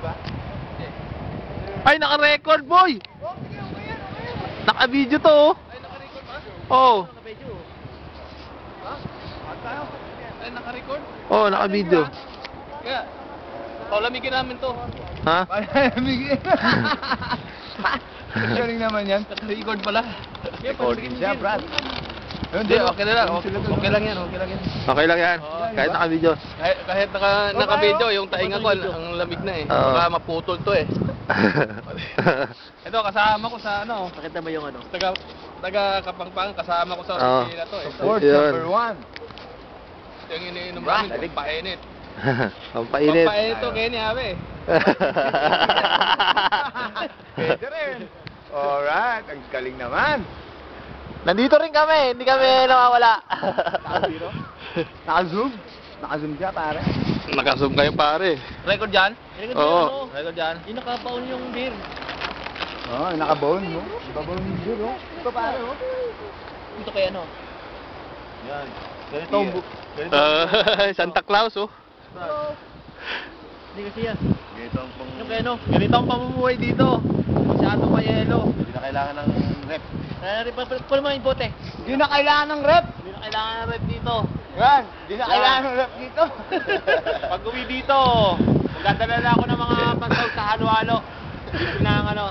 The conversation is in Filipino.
ba? Ay, naka-record, boy! Oh, sige, okay yan. Naka-video to, oh. Ay, naka-record ba? Oo. Naka-video. Ha? At tayo? Ay, naka-record? Oo, naka-video. Kaya, paulamigin namin to. Ha? Paulamigin. Galing naman yan. Naka-record pala. Recording siya, Brad. Hindi, okay na lang. Okay lang yan, okay lang yan. Okay lang yan. Kahit naka-video. Kahit naka-video, yung tainga ko, ang lamig na eh. Oo. Baka maputol to eh. Ito, kasama ko sa ano. Pakita mo yung ano. Taga Kapampangan, kasama ko sa Oo. opisina to eh. Support number 1. Ito yung iniinom namin, pampainit. Pampainit. Pampainit to, Kenny, habe. Pwede rin. Alright, ang galing naman. Nandito rin kami, hindi kami nawawala. Naka-zoom? Naka-zoom siya, pare. Naka-zoom kayo, pare. Record dyan? Oo. Record dyan. Yung nakabaon yung beer. Oo, naka-bone, no? Naka-bone yung beer, no? Ito, pare, no? Ito kay ano? Yan. Ganito ang Santa Claus, oh. Hindi kasi yan. Ganito ang pang... Yung kay ano? Ganito ang pamumuhay dito. Masyado pa yelo. Hindi na kailangan ng rep. Pula mo yung bote. Hindi na kailangan ng rep. Hindi na kailangan ng rep dito. Yan. Hindi na kailangan ng rep dito. Pag uwi dito, magdadala na ako ng mga pansaw sa halo-halo. Dito na ang ano.